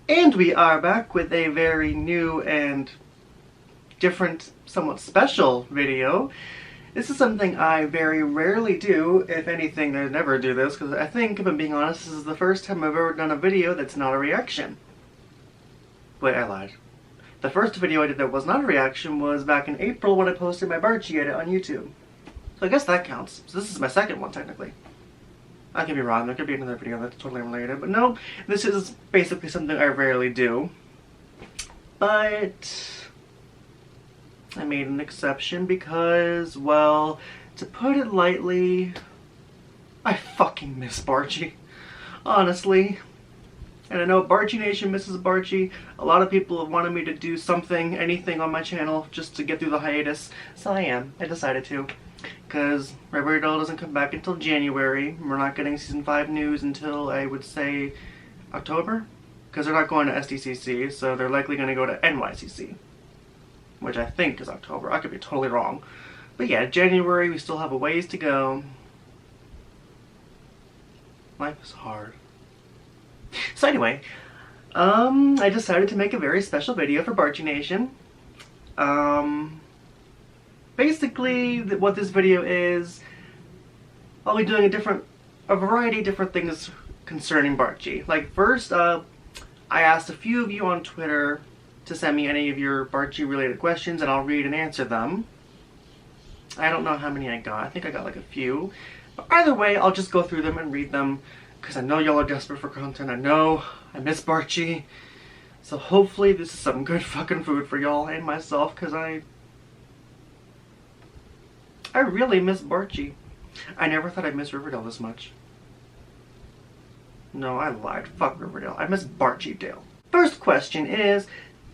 And we are back with a very new and different, somewhat special video. This is something I very rarely do. If anything, I never do this, because I think, if I'm being honest, this is the first time I've ever done a video that's not a reaction. Wait, I lied. The first video I did that was not a reaction was back in April when I posted my Barchie edit on YouTube. So I guess that counts. So this is my second one, technically. I could be wrong, there could be another video that's totally unrelated, but no, this is basically something I rarely do. But I made an exception because, well, to put it lightly, I fucking miss Barchie. Honestly. And I know Barchie Nation misses Barchie. A lot of people have wanted me to do something, anything on my channel just to get through the hiatus. So I decided to. Because Riverdale doesn't come back until January. We're not getting Season 5 news until, I would say, October? Because they're not going to SDCC, so they're likely going to go to NYCC. Which I think is October. I could be totally wrong. But yeah, January, we still have a ways to go. Life is hard. So anyway, I decided to make a very special video for Barchie Nation. Basically, what this video is, I'll be doing a variety of different things concerning Barchie. Like, first, I asked a few of you on Twitter to send me any of your Barchie related questions, and I'll read and answer them. I don't know how many I got. I think I got like a few. But either way, I'll just go through them and read them, because I know y'all are desperate for content. I know I miss Barchie. So hopefully this is some good fucking food for y'all and myself, because I really miss Barchie. I never thought I'd miss Riverdale this much. No, I lied. Fuck Riverdale. I miss Barchie Dale. First question is,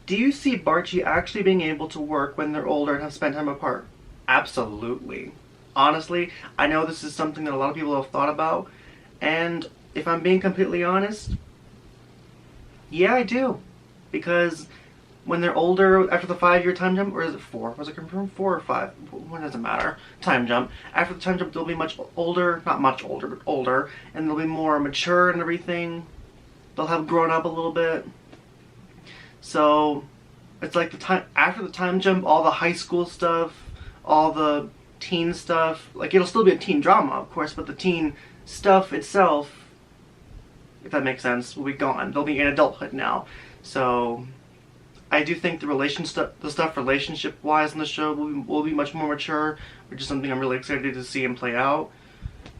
do you see Barchie actually being able to work when they're older and have spent time apart? Absolutely. Honestly, I know this is something that a lot of people have thought about, and if I'm being completely honest, yeah, I do. Because when they're older, after the 5-year time jump, or is it 4? Was it confirmed 4 or 5? What does it matter? Time jump. After the time jump, they'll be much older, not much older, but older, and they'll be more mature and everything. They'll have grown up a little bit. So, it's like after the time jump, all the high school stuff, all the teen stuff, like, it'll still be a teen drama, of course, but the teen stuff itself, if that makes sense, will be gone. They'll be in adulthood now. So I do think the stuff relationship-wise in the show will be much more mature, which is something I'm really excited to see and play out.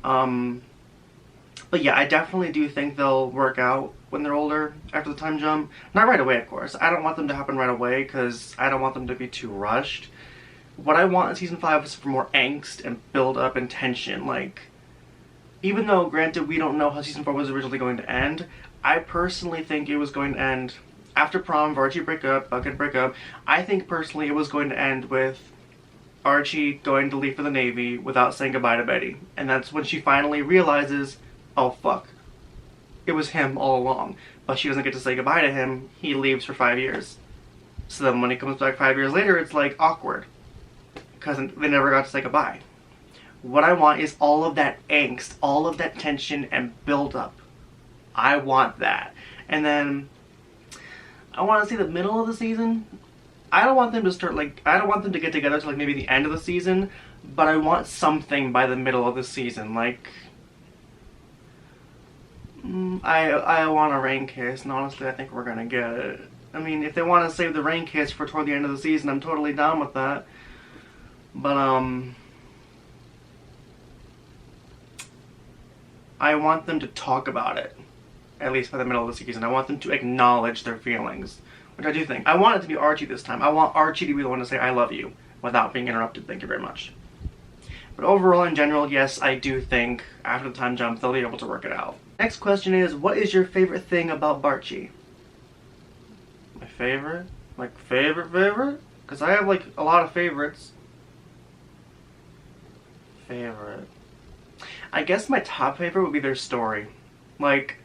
But yeah, I definitely do think they'll work out when they're older, after the time jump. Not right away, of course. I don't want them to happen right away, because I don't want them to be too rushed. What I want in Season 5 is for more angst and build-up and tension. Like, even though, granted, we don't know how Season 4 was originally going to end, I personally think it was going to end after prom, Barchie break up, Bucket break up. I think personally it was going to end with Archie going to leave for the Navy without saying goodbye to Betty. And that's when she finally realizes, oh fuck, it was him all along. But she doesn't get to say goodbye to him, he leaves for 5 years. So then when he comes back 5 years later, it's like awkward, because they never got to say goodbye. What I want is all of that angst, all of that tension and build up. I want that. And then I want to see the middle of the season. I don't want them to start, like, I don't want them to get together till like maybe the end of the season, but I want something by the middle of the season. Like, I want a rain kiss, and honestly I think we're gonna get it. I mean, if they want to save the rain kiss for toward the end of the season, I'm totally down with that. But I want them to talk about it, at least by the middle of the season. I want them to acknowledge their feelings, which I do think. I want it to be Archie this time. I want Archie to be the one to say, I love you, without being interrupted. Thank you very much. But overall, in general, yes, I do think after the time jump, they'll be able to work it out. Next question is, what is your favorite thing about Barchie? My favorite? Like, favorite? Because I have, like, a lot of favorites. Favorite. I guess my top favorite would be their story. Like,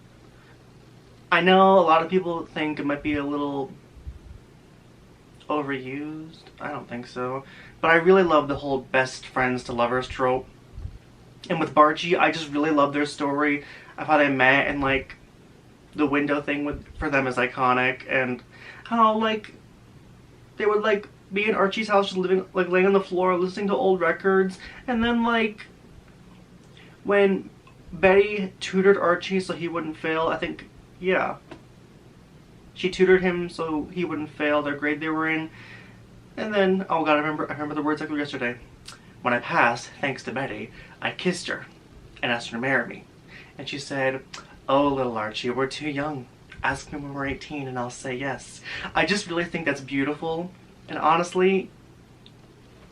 I know a lot of people think it might be a little overused. I don't think so. But I really love the whole best friends to lovers trope. And with Barchie, I just really love their story of how they met and, like, the window thing for them is iconic, and how like they would like be in Archie's house, just living like laying on the floor, listening to old records, and then like when Betty tutored Archie so he wouldn't fail. I think, yeah, she tutored him so he wouldn't fail their grade they were in, and then oh god, I remember the words like yesterday. When I passed, thanks to Betty, I kissed her and asked her to marry me, and she said, "Oh, little Archie, we're too young. Ask me when we're 18 and I'll say yes." I just really think that's beautiful. And honestly,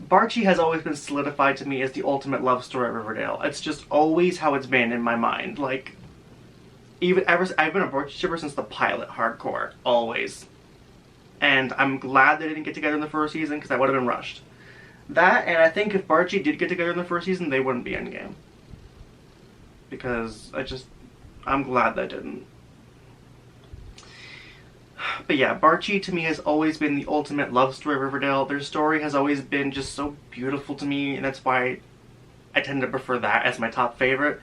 Barchie has always been solidified to me as the ultimate love story at Riverdale. It's just always how it's been in my mind. Like, I've been a Barchie shipper since the pilot, hardcore, always. And I'm glad they didn't get together in the first season because I would have been rushed. That, and I think if Barchie did get together in the first season, they wouldn't be endgame. Because I'm glad they didn't. But yeah, Barchie to me has always been the ultimate love story of Riverdale. Their story has always been just so beautiful to me, and that's why I tend to prefer that as my top favorite.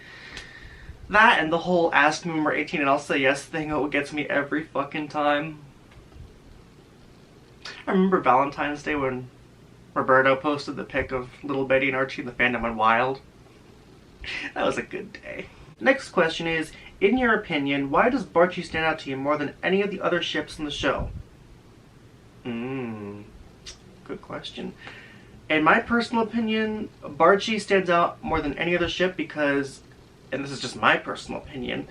That and the whole ask me when we're 18 and I'll say yes thing, it gets me every fucking time. I remember Valentine's Day when Roberto posted the pic of little Betty and Archie and the fandom went wild. That was a good day. Next question is, in your opinion, why does Barchie stand out to you more than any of the other ships in the show? Good question. In my personal opinion, Barchie stands out more than any other ship because, and this is just my personal opinion,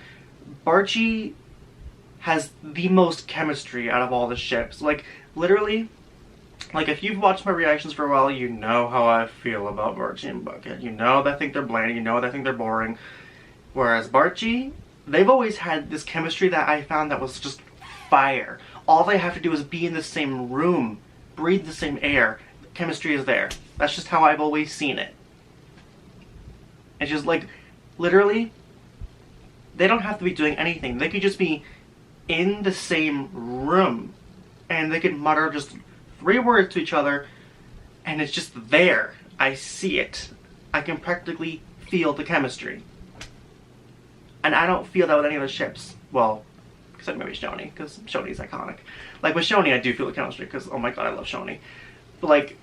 Barchie has the most chemistry out of all the ships. Like, literally, like if you've watched my reactions for a while, you know how I feel about Barchie and Bucket. You know that I think they're bland, you know that I think they're boring. Whereas Barchie, they've always had this chemistry that I found that was just fire. All they have to do is be in the same room, breathe the same air. Chemistry is there. That's just how I've always seen it. It's just like, literally, they don't have to be doing anything. They could just be in the same room and they could mutter just 3 words to each other and it's just there. I see it. I can practically feel the chemistry. And I don't feel that with any other ships. Well, except maybe Shoni, because Shoni's iconic. Like with Shoni, I do feel the chemistry, because oh my god, I love Shoni. But like,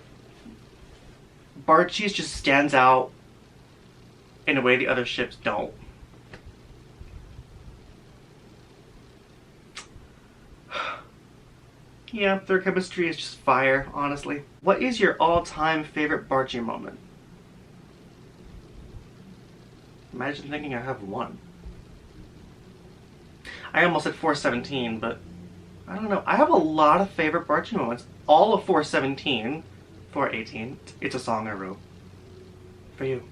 Barchie's just stands out in a way the other ships don't. Yeah, their chemistry is just fire, honestly. What is your all-time favorite Barchie moment? Imagine thinking I have one. I almost said 417, but I don't know. I have a lot of favorite Barchie moments. All of 417, 418. It's a song I wrote for you.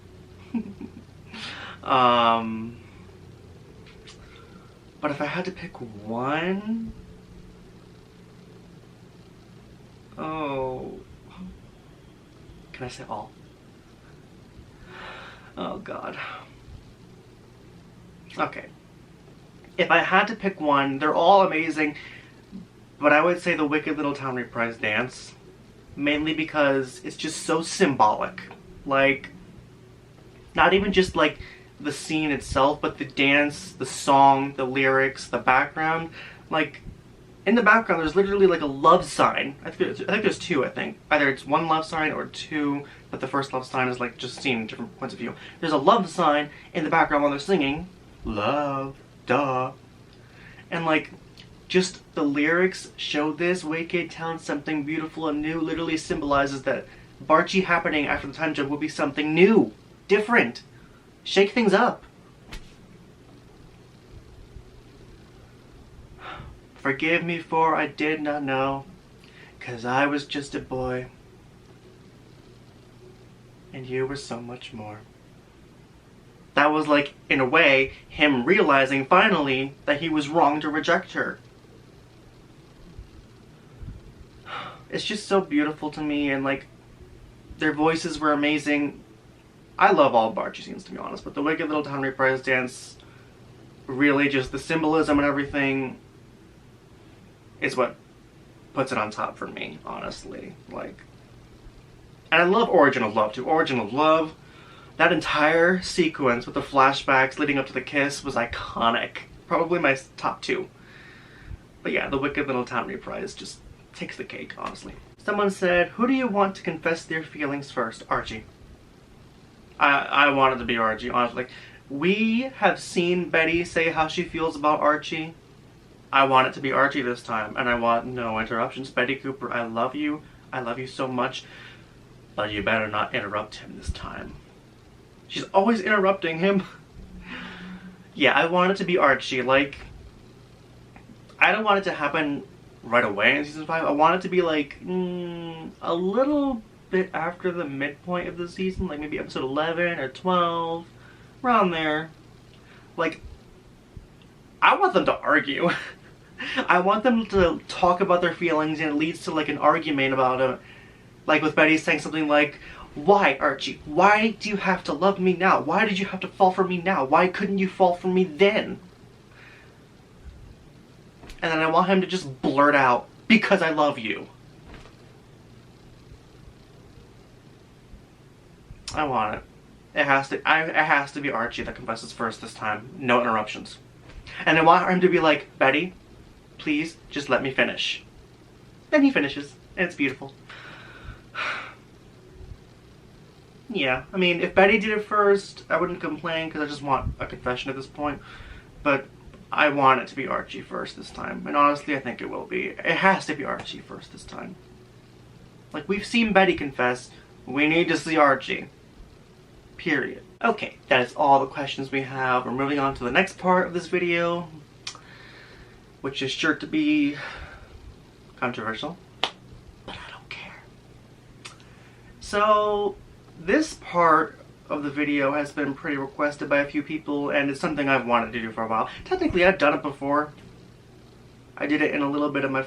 But if I had to pick one, oh, can I say all? Oh god. Okay. If I had to pick one, they're all amazing, but I would say the Wicked Little Town Reprise dance. Mainly because it's just so symbolic. Like, not even just like the scene itself, but the dance, the song, the lyrics, the background. Like, in the background there's literally like a love sign. I think there's 2, I think. Either it's 1 love sign or 2, but the first love sign is like just seen different points of view. There's a love sign in the background while they're singing. Love. Duh. And like, just the lyrics show this Wicked Town something beautiful and new literally symbolizes that Barchie happening after the time jump will be something new, different, shake things up. Forgive me for I did not know, 'cause I was just a boy, and you were so much more. That was like, in a way, him realizing finally that he was wrong to reject her. It's just so beautiful to me, and like, their voices were amazing. I love all Barchie scenes, to be honest, but the Wicked Little Town Reprise dance, really just the symbolism and everything is what puts it on top for me, honestly. Like, and I love Origin of Love too. Origin of Love, that entire sequence with the flashbacks leading up to the kiss was iconic. probably my top 2. But yeah, the Wicked Little Town reprise just takes the cake, honestly. Someone said, who do you want to confess their feelings first? Archie. I wanted to be Archie, honestly. Like, we have seen Betty say how she feels about Archie. I want it to be Archie this time, and I want no interruptions. Betty Cooper, I love you. I love you so much. But you better not interrupt him this time. She's always interrupting him. Yeah, I want it to be Archie. Like, I don't want it to happen right away in season 5. I want it to be like a little bit after the midpoint of the season, like maybe episode 11 or 12, around there. Like, I want them to argue. I want them to talk about their feelings, and it leads to like an argument about it. Like with Betty saying something like, why, Archie? Why do you have to love me now? Why did you have to fall for me now? Why couldn't you fall for me then? And then I want him to just blurt out, because I love you. I want it. It has to be Archie that confesses first this time. No interruptions. And I want him to be like, Betty, please just let me finish. Then he finishes, and it's beautiful. Yeah, I mean, if Betty did it first, I wouldn't complain because I just want a confession at this point. But I want it to be Archie first this time. And honestly, I think it will be. It has to be Archie first this time. Like, we've seen Betty confess. We need to see Archie. Period. Okay, that is all the questions we have. We're moving on to the next part of this video, which is sure to be controversial, but I don't care. So, this part of the video has been pretty requested by a few people, and it's something I've wanted to do for a while. Technically, I've done it before. I did it in a little bit of my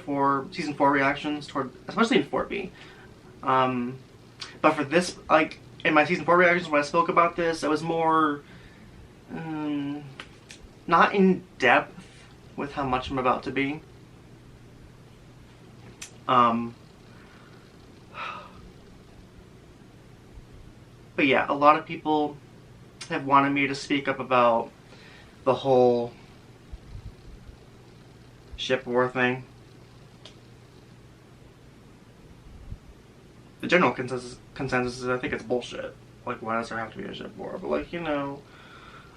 season 4 reactions, especially in 4B. But for this, like, in my season 4 reactions, when I spoke about this, I was more, not in depth with how much I'm about to be. But yeah, a lot of people have wanted me to speak up about the whole ship war thing. The general consensus is I think it's bullshit. Like, why does there have to be a ship war? But like, you know,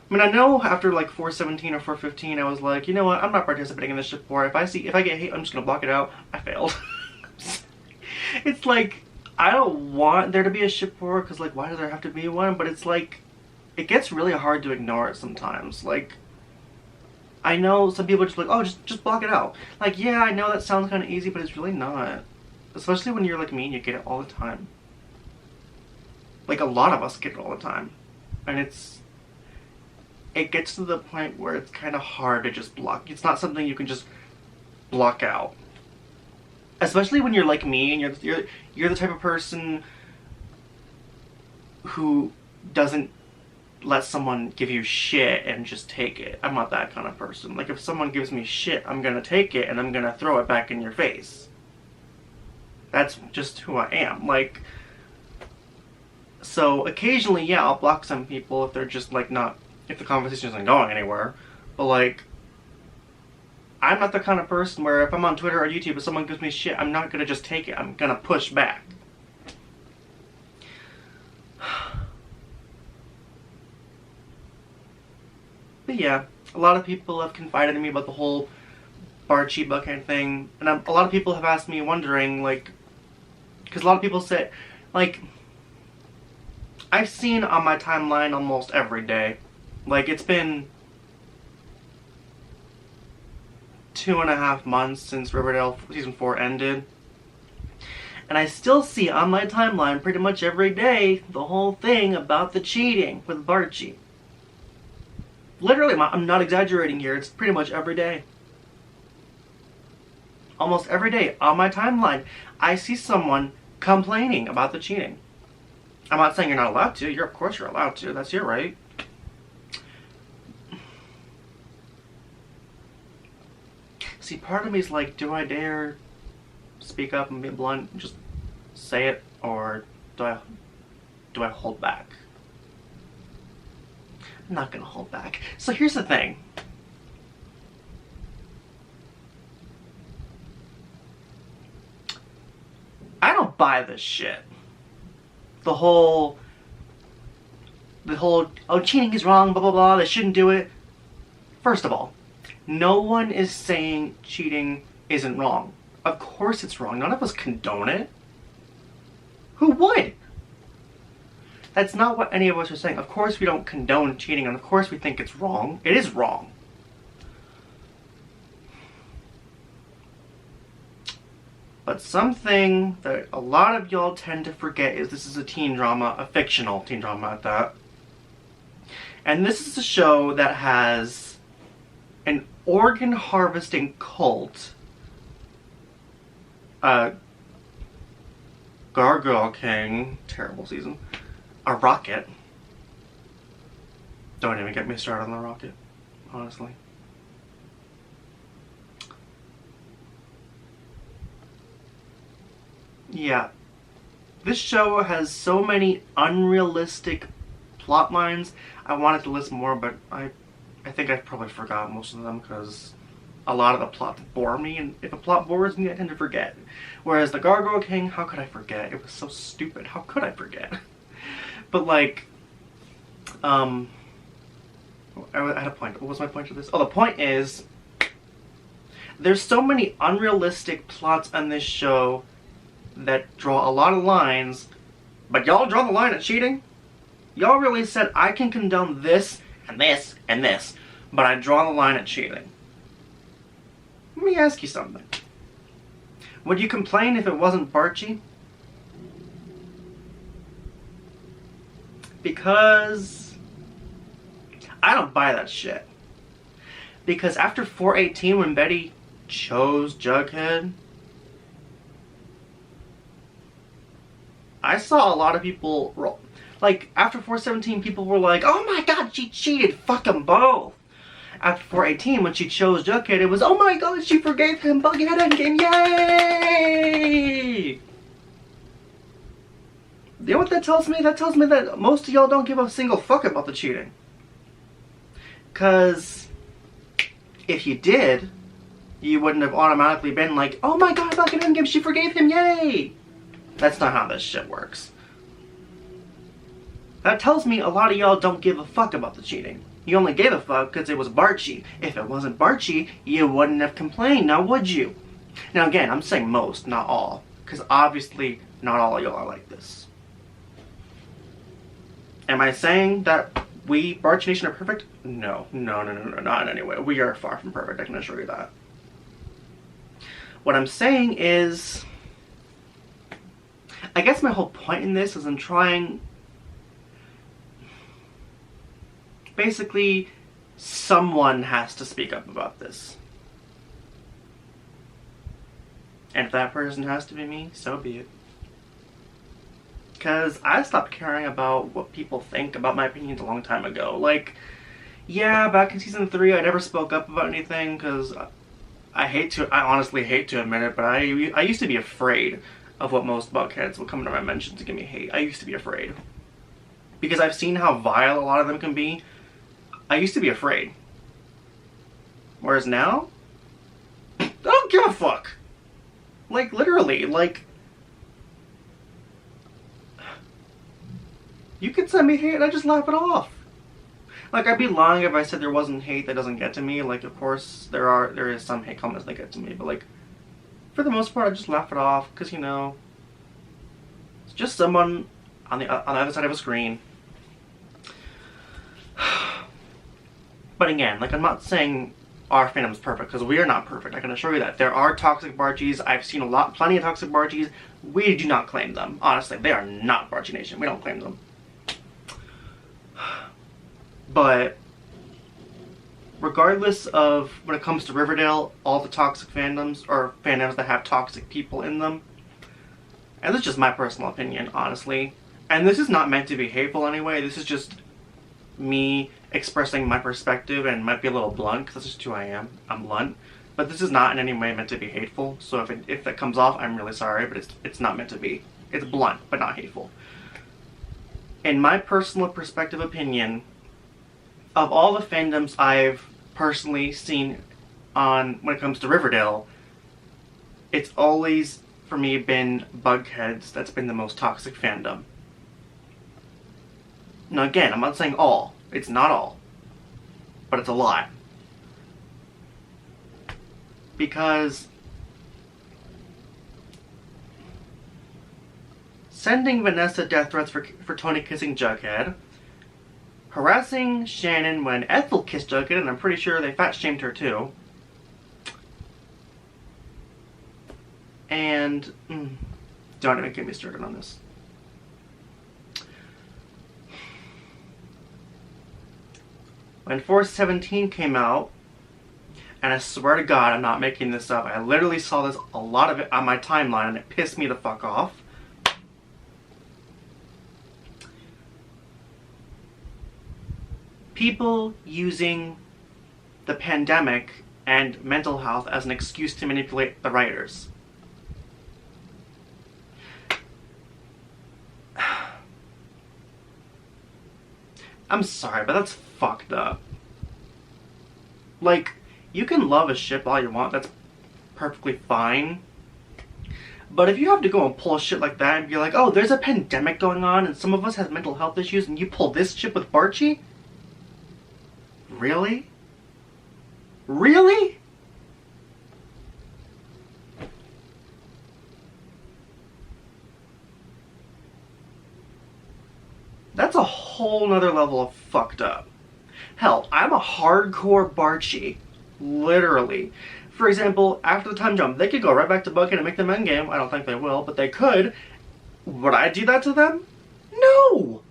I mean, I know after like 417 or 415, I was like, you know what, I'm not participating in this ship war. If I get hate, I'm just gonna block it out. I failed. It's like, I don't want there to be a ship war, because like, why does there have to be one? But it's like, it gets really hard to ignore it sometimes. Like, I know some people are just like, oh, just block it out. Like, yeah, I know that sounds kind of easy, but it's really not. Especially when you're like me and you get it all the time. Like, a lot of us get it all the time. And it gets to the point where it's kind of hard to just block. It's not something you can just block out. Especially when you're like me and you're the type of person who doesn't let someone give you shit and just take it. I'm not that kind of person. Like, if someone gives me shit, I'm gonna take it and I'm gonna throw it back in your face. That's just who I am. Like, so occasionally, yeah, I'll block some people if they're just like if the conversation isn't going anywhere. But like, I'm not the kind of person where if I'm on Twitter or YouTube and someone gives me shit, I'm not gonna just take it. I'm gonna push back. But yeah, a lot of people have confided in me about the whole Barchie Buckhead thing. And a lot of people have asked me wondering, like, because a lot of people say, like, I've seen on my timeline almost every day. Like, it's been 2.5 months since Riverdale Season 4 ended. And I still see on my timeline pretty much every day the whole thing about the cheating with Barchie. Literally, I'm not exaggerating here, it's pretty much every day. Almost every day on my timeline, I see someone complaining about the cheating. I'm not saying you're not allowed to. Of course you're allowed to. That's your right. See, part of me is like, do I dare speak up and be blunt and just say it, or do I hold back? I'm not gonna hold back. So here's the thing. buy this shit. The whole, oh, cheating is wrong, blah, blah, blah, they shouldn't do it. First of all, no one is saying cheating isn't wrong. Of course it's wrong. None of us condone it. Who would? That's not what any of us are saying. Of course we don't condone cheating, and of course we think it's wrong. It is wrong. But something that a lot of y'all tend to forget is this is a teen drama, a fictional teen drama at that. And this is a show that has an organ harvesting cult, Gargoyle King, terrible season, a rocket. Don't even get me started on the rocket, honestly. Yeah, this show has so many unrealistic plot lines. I wanted to list more, but I think I probably forgot most of them because a lot of the plots bore me, and if a plot bores me, I tend to forget. Whereas the Gargoyle King, how could I forget? It was so stupid. How could I forget? But like, I had a point. What was my point to this? Oh, the point is, there's so many unrealistic plots on this show that draw a lot of lines, but y'all draw the line at cheating? Y'all really said, I can condone this, and this, and this, but I draw the line at cheating. Let me ask you something. Would you complain if it wasn't Barchie? Because I don't buy that shit. Because after 418, when Betty chose Jughead, I saw a lot of people, like, after 417, people were like, oh my god, she cheated, fuck them both. After 418, when she chose Jughead, it was, oh my god, she forgave him, Bughead Endgame, yay! You know what that tells me? That tells me that most of y'all don't give a single fuck about the cheating. Because if you did, you wouldn't have automatically been like, oh my god, Bughead Endgame, she forgave him, yay! That's not how this shit works. That tells me a lot of y'all don't give a fuck about the cheating. You only gave a fuck because it was Barchie. If it wasn't Barchie, you wouldn't have complained, now would you? Now again, I'm saying most, not all. Because obviously, not all of y'all are like this. Am I saying that we, Barchie Nation, are perfect? No, not in any way. We are far from perfect, I can assure you that. What I'm saying is, I guess my whole point in this is I'm trying, basically, someone has to speak up about this. And if that person has to be me, so be it. Because I stopped caring about what people think about my opinions a long time ago. Like, yeah, back in season 3, I never spoke up about anything because I honestly hate to admit it, but I used to be afraid of what most buckheads would come into my mentions to give me hate. I used to be afraid. Because I've seen how vile a lot of them can be. I used to be afraid. Whereas now, I don't give a fuck. Like, literally, like, you could send me hate and I just laugh it off. Like, I'd be lying if I said there wasn't hate that doesn't get to me. Like, of course, there is some hate comments that get to me, but like, for the most part, I just laugh it off, because, you know, it's just someone on the other side of a screen. But again, like, I'm not saying our fandom's perfect, because we are not perfect. I can assure you that. There are toxic Barchies. I've seen plenty of toxic Barchies. We do not claim them. Honestly, they are not Barchie Nation. We don't claim them. But regardless of when it comes to Riverdale, all the toxic fandoms, or fandoms that have toxic people in them, and this is just my personal opinion, honestly, and this is not meant to be hateful anyway, this is just me expressing my perspective, and might be a little blunt, because that's just who I am. I'm blunt. But this is not in any way meant to be hateful, so if that comes off, I'm really sorry, but it's not meant to be. It's blunt, but not hateful. In my personal perspective opinion, of all the fandoms I've personally seen on when it comes to Riverdale, it's always, for me, been Bugheads that's been the most toxic fandom. Now again, I'm not saying all. It's not all. But it's a lot. Because sending Vanessa death threats for Tony kissing Jughead, harassing Shannon when Ethel kissed Jughead, and I'm pretty sure they fat shamed her too. And don't even get me started on this. When Force 17 came out, and I swear to God, I'm not making this up, I literally saw this, a lot of it on my timeline, and it pissed me the fuck off. People using the pandemic and mental health as an excuse to manipulate the writers. I'm sorry, but that's fucked up. Like, you can love a ship all you want, that's perfectly fine. But if you have to go and pull shit like that and be like, oh, there's a pandemic going on and some of us have mental health issues, and you pull this shit with Barchie? Really? Really? That's a whole nother level of fucked up. Hell, I'm a hardcore Barchie. Literally. For example, after the time jump, they could go right back to Bucket and make them endgame. I don't think they will, but they could. Would I do that to them? No!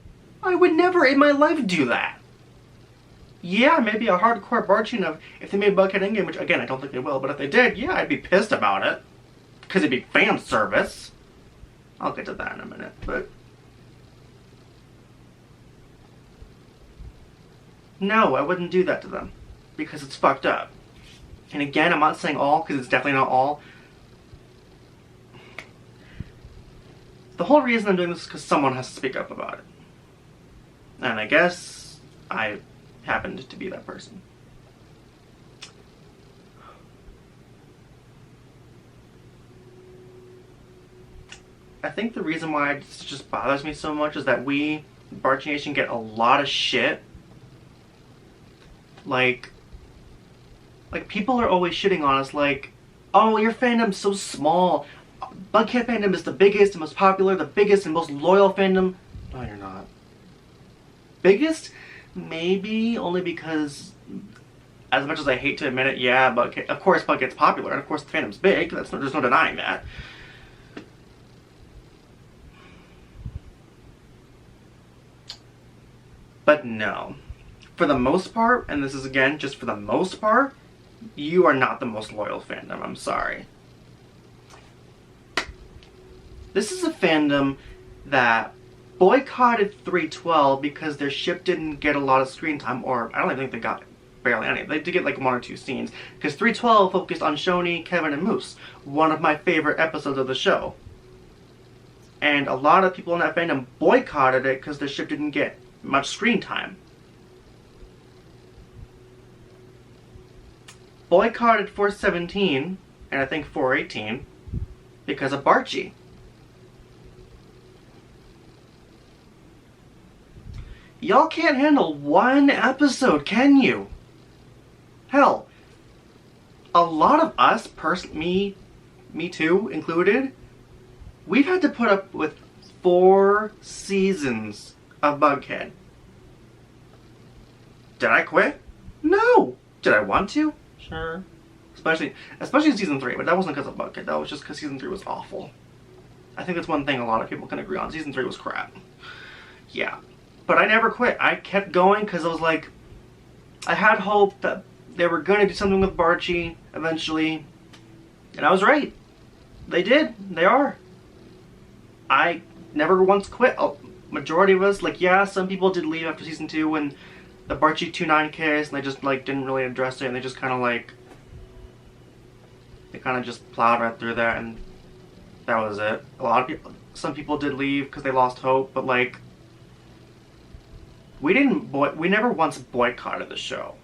I would never in my life do that. Yeah, maybe a hardcore Barchie if they made Bucket endgame, which again, I don't think they will, but if they did, yeah, I'd be pissed about it. Because it'd be fan service. I'll get to that in a minute, but... no, I wouldn't do that to them. Because it's fucked up. And again, I'm not saying all, because it's definitely not all. The whole reason I'm doing this is because someone has to speak up about it. And I guess I happened to be that person. I think the reason why this just bothers me so much is that we, Barchie Nation, get a lot of shit. Like people are always shitting on us like, oh, your fandom's so small. Bughead fandom is the biggest and most popular, the biggest and most loyal fandom. No, you're not. Biggest? Maybe, only because, as much as I hate to admit it, yeah, Bughead, of course Bughead's popular, and of course the fandom's big, there's no denying that. But no. For the most part, and this is again just for the most part, you are not the most loyal fandom, I'm sorry. This is a fandom that boycotted 312 because their ship didn't get a lot of screen time, or I don't even think they got barely any. They did get like 1 or 2 scenes, because 312 focused on Shoni, Kevin, and Moose, one of my favorite episodes of the show. And a lot of people in that fandom boycotted it because their ship didn't get much screen time. Boycotted 417, and I think 418, because of Barchie. Y'all can't handle one episode, can you? Hell, a lot of us, me too included, we've had to put up with 4 seasons of Bughead. Did I quit? No! Did I want to? Sure. Especially in season 3, but that wasn't because of Bughead, that was just because season 3 was awful. I think that's one thing a lot of people can agree on. Season 3 was crap. Yeah. But I never quit. I kept going because I was like, I had hope that they were going to do something with Barchie eventually. And I was right. They did. They are. I never once quit. Majority of us, like, yeah, some people did leave after season 2 when the Barchie 2-9 case, and they just, like, didn't really address it, and they just kind of, like, they kind of just plowed right through that, and that was it. A lot of people, some people did leave because they lost hope, but, like, we never once boycotted the show.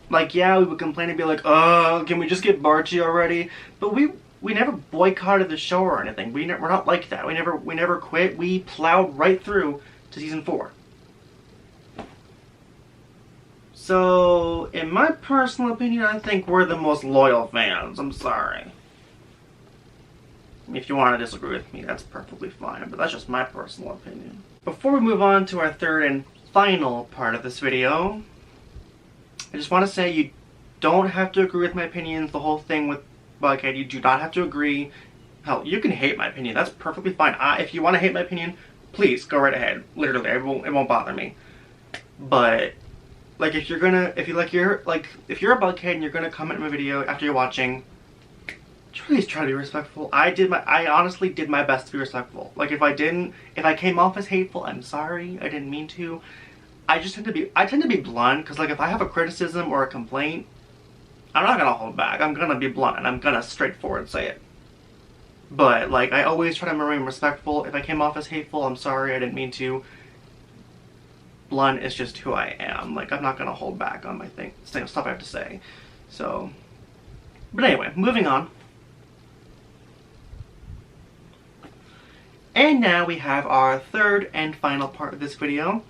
Like, yeah, we would complain and be like, can we just get Barchie already? But we we never boycotted the show or anything. We're not like that. We never quit. We plowed right through to season 4. So, in my personal opinion, I think we're the most loyal fans. I'm sorry. If you want to disagree with me, that's perfectly fine, but that's just my personal opinion. Before we move on to our third and final part of this video, I just want to say you don't have to agree with my opinions. The whole thing with Bughead, you do not have to agree. Hell, you can hate my opinion. That's perfectly fine. If you want to hate my opinion, please go right ahead. Literally, it won't bother me. But like, if you're a Bughead and you're gonna comment in my video after you're watching, please try to be respectful. I honestly did my best to be respectful. Like, if I came off as hateful, I'm sorry. I didn't mean to. I tend to be blunt, because like, if I have a criticism or a complaint, I'm not gonna hold back. I'm gonna be blunt and I'm gonna straightforward say it. But like, I always try to remain respectful. If I came off as hateful, I'm sorry. I didn't mean to. Blunt is just who I am. Like, I'm not gonna hold back on my stuff I have to say. So, but anyway, moving on. And now we have our third and final part of this video.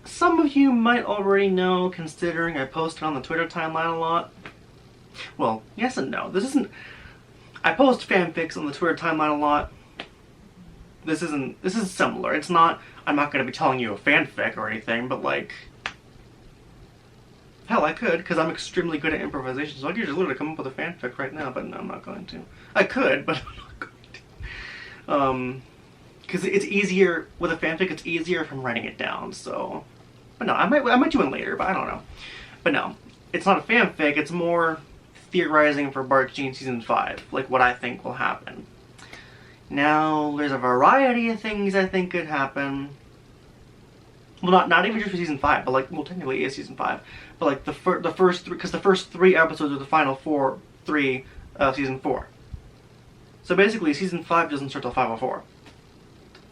Some of you might already know, considering I post it on the Twitter timeline a lot. Well, yes and no. I post fanfics on the Twitter timeline a lot. This is similar. It's not, I'm not going to be telling you a fanfic or anything, but like, hell, I could, because I'm extremely good at improvisation, so I could just literally come up with a fanfic right now, but no, I'm not going to. I could, but I'm not going to. Because it's easier, with a fanfic, it's easier if I'm writing it down, so. But no, I might do it later, but I don't know. But no, it's not a fanfic, it's more theorizing for Barchie in season 5, like what I think will happen. Now, there's a variety of things I think could happen. Well, not even just for season 5, but like, well, technically it is season 5. But like the first 3, because the first 3 episodes are the final 3 of season 4. So basically, season 5 doesn't start till 504.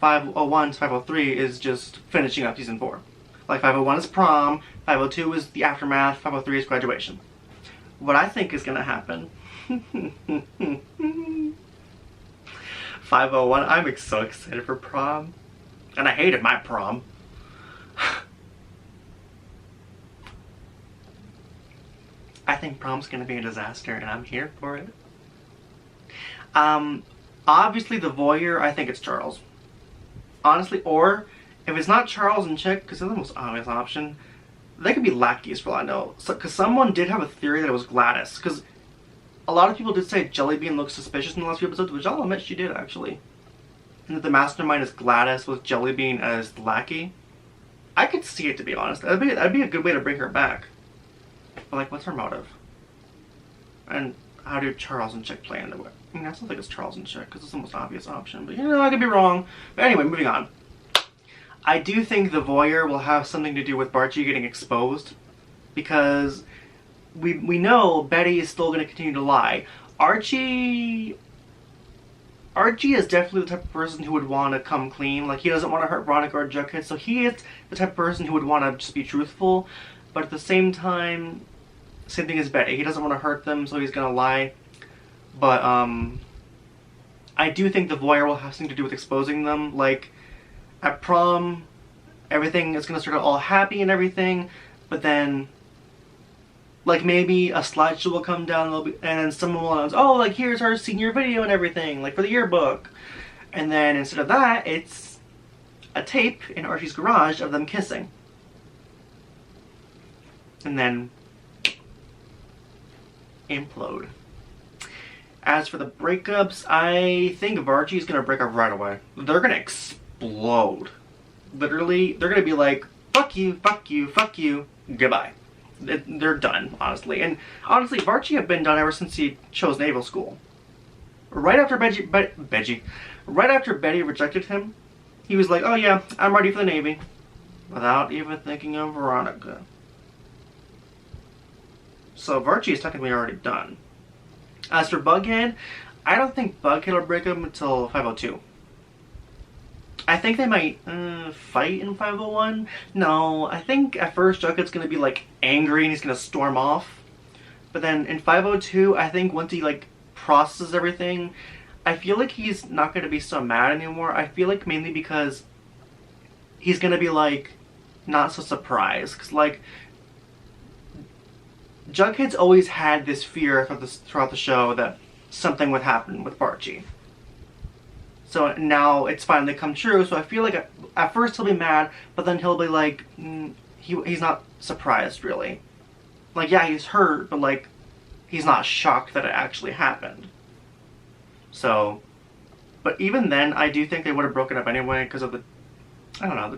501 to 503 is just finishing up season 4. Like, 501 is prom, 502 is the aftermath, 503 is graduation. What I think is gonna happen. 501, I'm so excited for prom. And I hated my prom. I think prom's gonna be a disaster, and I'm here for it. Obviously the voyeur, I think it's Charles. Honestly, or if it's not Charles and Chick, because they're the most obvious option, they could be lackeys for all I know. Because someone did have a theory that it was Gladys. Because a lot of people did say Jellybean looked suspicious in the last few episodes, which I'll admit she did, actually. And that the mastermind is Gladys with Jellybean as the lackey. I could see it, to be honest. That'd be a good way to bring her back. But like, what's her motive? And how do Charles and Chick play into it? I mean, I still think it's Charles and Chick, because it's the most obvious option. But, you know, I could be wrong. But anyway, moving on. I do think the voyeur will have something to do with Barchie getting exposed. Because we know Betty is still going to continue to lie. Archie is definitely the type of person who would want to come clean. Like, he doesn't want to hurt Veronica or Jughead, so he is the type of person who would want to just be truthful. But at the same time, same thing as Betty. He doesn't want to hurt them, so he's going to lie. But, I do think the voyeur will have something to do with exposing them. Like, at prom, everything is going to start out all happy and everything, but then, like, maybe a slideshow will come down and then someone will announce, oh, like, here's our senior video and everything, like, for the yearbook. And then instead of that, it's a tape in Archie's garage of them kissing. And then implode. As for the breakups, I think Barchie's gonna break up right away. They're gonna explode. Literally, they're gonna be like, fuck you, fuck you, fuck you, goodbye. They're done, honestly. And honestly, Barchie had been done ever since he chose naval school. Right after right after Betty rejected him, he was like, oh yeah, I'm ready for the Navy. Without even thinking of Veronica. So Barchie is technically already done. As for Bughead, I don't think Bughead will break up until 502. I think they might fight in 501. No, I think at first Jughead's gonna be like angry and he's gonna storm off. But then in 502, I think once he like processes everything, I feel like he's not going to be so mad anymore. I feel like mainly because he's going to be like not so surprised. Because like Jughead's always had this fear throughout the show that something would happen with Barchie. So now it's finally come true. So I feel like at first he'll be mad, but then he'll be like, he's not surprised really. Like, yeah, he's hurt, but like, he's not shocked that it actually happened. So, but even then, I do think they would have broken up anyway because of the, I don't know, the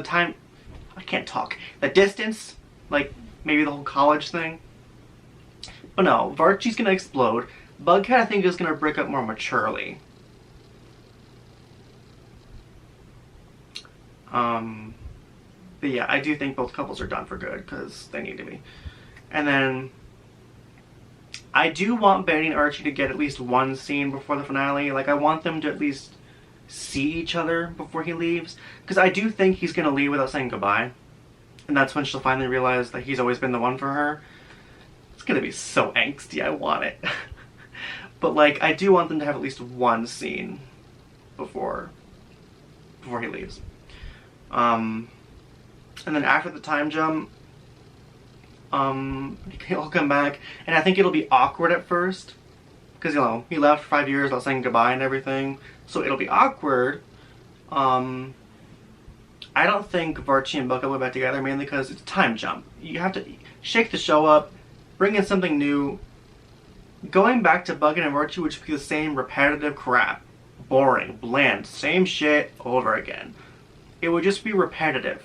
time, I can't talk. The distance, like maybe the whole college thing. But no, Barchie's gonna explode. Bughead, I think, is gonna break up more maturely. But yeah, I do think both couples are done for good because they need to be. And then I do want Betty and Archie to get at least one scene before the finale. Like, I want them to at least see each other before he leaves. Because I do think he's going to leave without saying goodbye. And that's when she'll finally realize that he's always been the one for her. It's going to be so angsty. I want it. But, like, I do want them to have at least one scene before he leaves. And then after the time jump, he'll come back, and I think it'll be awkward at first, because, you know, he left for 5 years without saying goodbye and everything, so it'll be awkward. I don't think Barchie and Bucket will get back together, mainly because it's a time jump. You have to shake the show up, bring in something new. Going back to Bucket and Barchie would just be the same repetitive crap. Boring, bland, same shit over again. It would just be repetitive.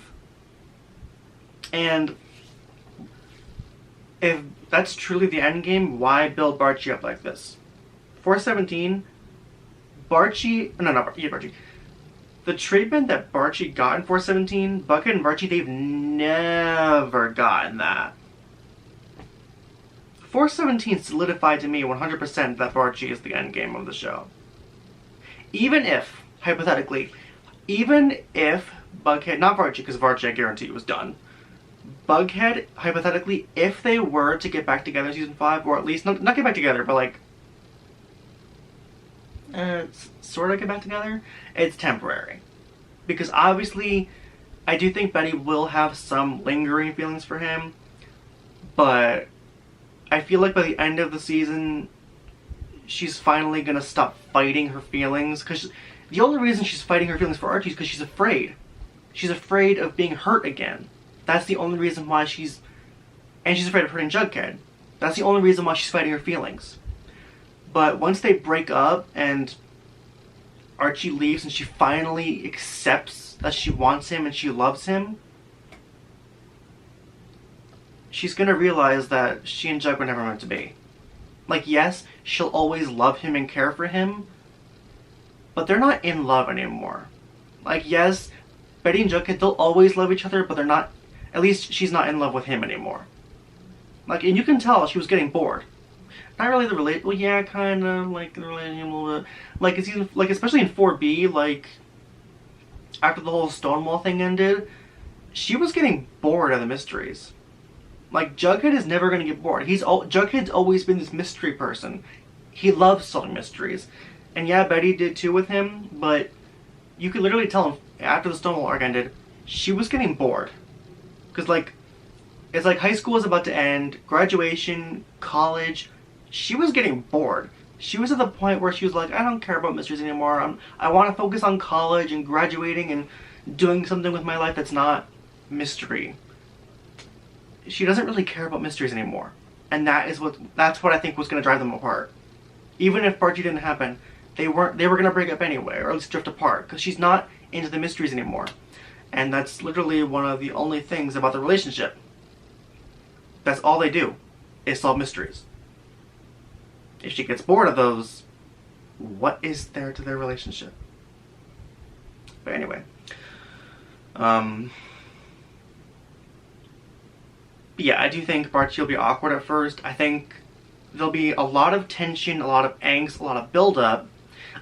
And if that's truly the end game, why build Barchie up like this? 417, Barchie, no, not Barchie. The treatment that Barchie got in 417, Bucket and Barchie, they've never gotten that. 417 solidified to me 100% that Barchie is the end game of the show. Even if, hypothetically, even if Bughead, not Barchie, because Barchie I guarantee was done. Bughead, hypothetically, if they were to get back together in season 5, or at least, not get back together, but like, sort of get back together, it's temporary. Because obviously, I do think Betty will have some lingering feelings for him, but I feel like by the end of the season, she's finally gonna stop fighting her feelings, because the only reason she's fighting her feelings for Archie is because she's afraid. She's afraid of being hurt again. That's the only reason why she's afraid of hurting Jughead. That's the only reason why she's fighting her feelings. But once they break up and Archie leaves and she finally accepts that she wants him and she loves him, she's gonna realize that she and Jug were never meant to be. Like, yes, she'll always love him and care for him, but they're not in love anymore. Like, yes, Betty and Jughead, they'll always love each other, but they're not, at least she's not in love with him anymore. Like, and you can tell she was getting bored. Not really the relate, well, yeah, kind of, like, the relationship a little bit. Like, it's even, like, especially in 4B, like, after the whole Stonewall thing ended, she was getting bored of the mysteries. Like, Jughead is never going to get bored. Jughead's always been this mystery person. He loves solving mysteries. And yeah, Betty did too with him, but you could literally tell him, after the Stonewall arc ended, she was getting bored. Because, like, it's like high school was about to end, graduation, college, she was getting bored. She was at the point where she was like, I don't care about mysteries anymore. I want to focus on college and graduating and doing something with my life that's not mystery. She doesn't really care about mysteries anymore. And that's what I think was going to drive them apart. Even if Barchie didn't happen, they were going to break up anyway, or at least drift apart, because she's not into the mysteries anymore. And that's literally one of the only things about the relationship. That's all they do, is solve mysteries. If she gets bored of those, what is there to their relationship? But anyway. Yeah, I do think Barchie will be awkward at first. I think there'll be a lot of tension, a lot of angst, a lot of build-up.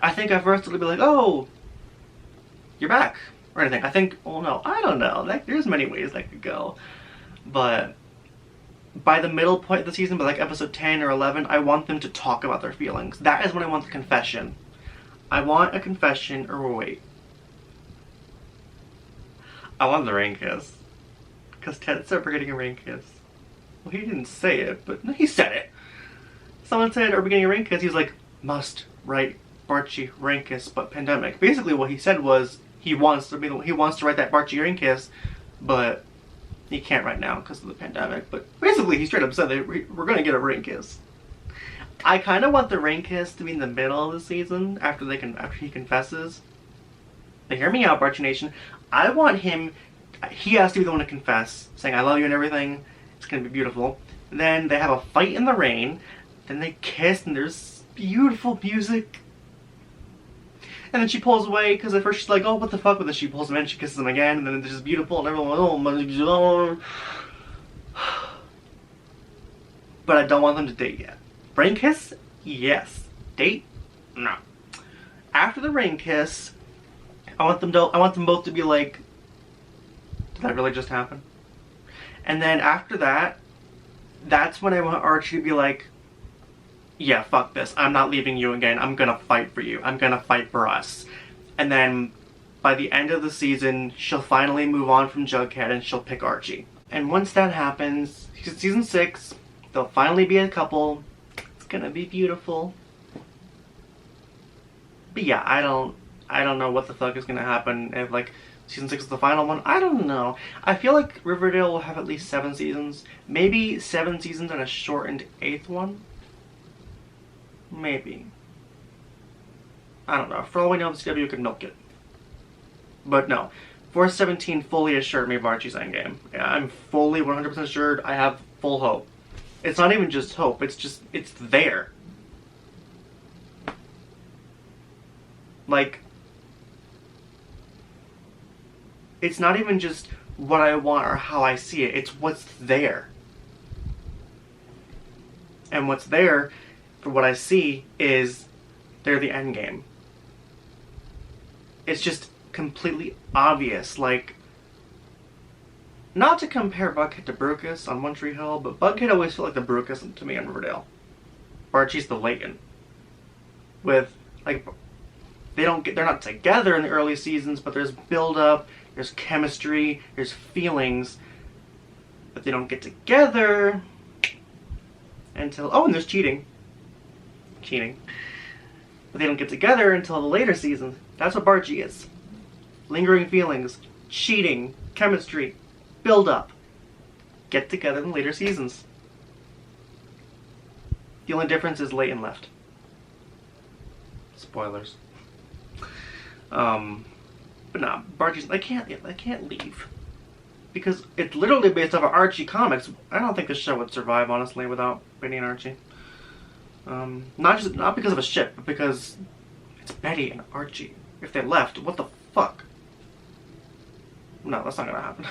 I think at first it'll be like, oh, you're back, or anything. I think, well, no, I don't know. There's many ways that could go. But by the middle point of the season, by like episode 10 or 11, I want them to talk about their feelings. That is when I want the confession. I want a confession, or wait. I want the rain kiss. Because Ted said we're getting a rain kiss. Well, he didn't say it, but no, he said it. Someone said, are we getting a rain kiss? He was like, must write Barchie rain kiss, but pandemic. Basically what he said was, he wants to write that Barchie rain kiss, but he can't right now because of the pandemic. But basically he straight up said that we're going to get a rain kiss. I kind of want the rain kiss to be in the middle of the season, after he confesses. But hear me out, Barchie Nation. I want him, he has to be the one to confess, saying I love you and everything. It's going to be beautiful. Then they have a fight in the rain. Then they kiss and there's beautiful music. And then she pulls away because at first she's like, oh, what the fuck? But then she pulls him in, she kisses him again, and then it's just beautiful, and everyone goes, oh my god. But I don't want them to date yet. Rain kiss? Yes. Date? No. After the rain kiss, I want them both to be like, did that really just happen? And then after that, that's when I want Archie to be like, yeah, fuck this. I'm not leaving you again. I'm gonna fight for you. I'm gonna fight for us. And then by the end of the season, she'll finally move on from Jughead and she'll pick Archie. And once that happens, season 6, they'll finally be a couple. It's gonna be beautiful. But yeah, I don't know what the fuck is gonna happen if like season 6 is the final one. I don't know. I feel like Riverdale will have at least 7 seasons. Maybe 7 seasons and a shortened 8th one. Maybe. I don't know. For all we know, the CW could milk it. But no. 417 fully assured me Barchie's endgame. Yeah, I'm fully 100% assured. I have full hope. It's not even just hope. It's there. Like, it's not even just what I want or how I see it. It's what's there. And what's there, for what I see, is they're the end game. It's just completely obvious. Like, not to compare Bughead to Brucus on One Tree Hill, but Bughead always felt like the Brucus to me on Riverdale. Barchie's the Layton. With, like, they're not together in the early seasons, but there's build-up, there's chemistry, there's feelings, but they don't get together until, oh, and there's cheating. But they don't get together until the later seasons. That's what Barchie is. Lingering feelings, cheating, chemistry, build up. Get together in later seasons. The only difference is Layton left. Spoilers. But nah, Barchie's, I can't leave. Because it's literally based off of Archie comics. I don't think the show would survive, honestly, without Betty and Archie. Not because of a ship, but because it's Betty and Archie. If they left, what the fuck? No, that's not gonna happen.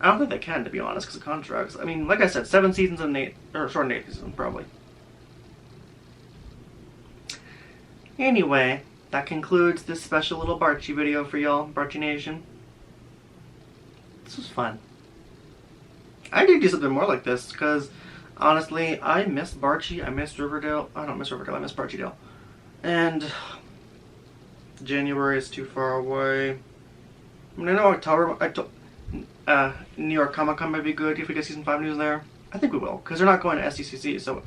I don't think they can, to be honest, because of contracts. I mean, like I said, 7 seasons and 8, or short 8 seasons, probably. Anyway, that concludes this special little Barchie video for y'all, Barchie Nation. This was fun. I need to do something more like this, because honestly, I miss Barchie, I miss Riverdale. I don't miss Riverdale, I miss Barchie Dale. And January is too far away. I mean, I know October, New York Comic Con might be good if we get season 5 news there. I think we will, because they're not going to SDCC, so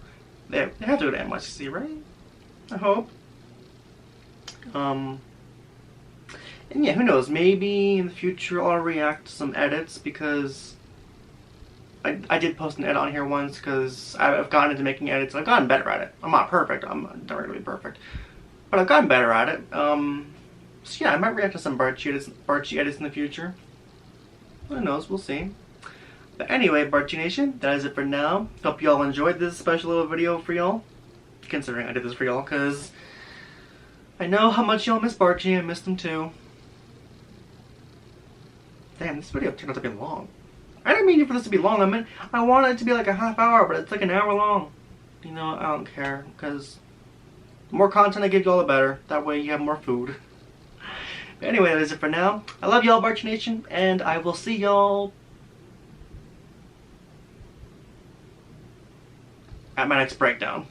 they have to go to NYCC, right? I hope. And yeah, who knows, maybe in the future I'll react to some edits, because I did post an edit on here once, because I've gotten into making edits. I've gotten better at it. I'm not perfect. I'm never going to be perfect. But I've gotten better at it. So yeah, I might react to some Barchie edits in the future. Who knows? We'll see. But anyway, Barchie Nation, that is it for now. Hope y'all enjoyed this special little video for y'all. Considering I did this for y'all, because I know how much y'all miss Barchie. I missed him too. Damn, this video turned out to be long. I didn't mean for this to be long. I wanted it to be like a half hour, but it's like an hour long. You know, I don't care, because the more content I give y'all, the better. That way you have more food. But anyway, that is it for now. I love y'all, Barchie Nation, and I will see y'all at my next breakdown.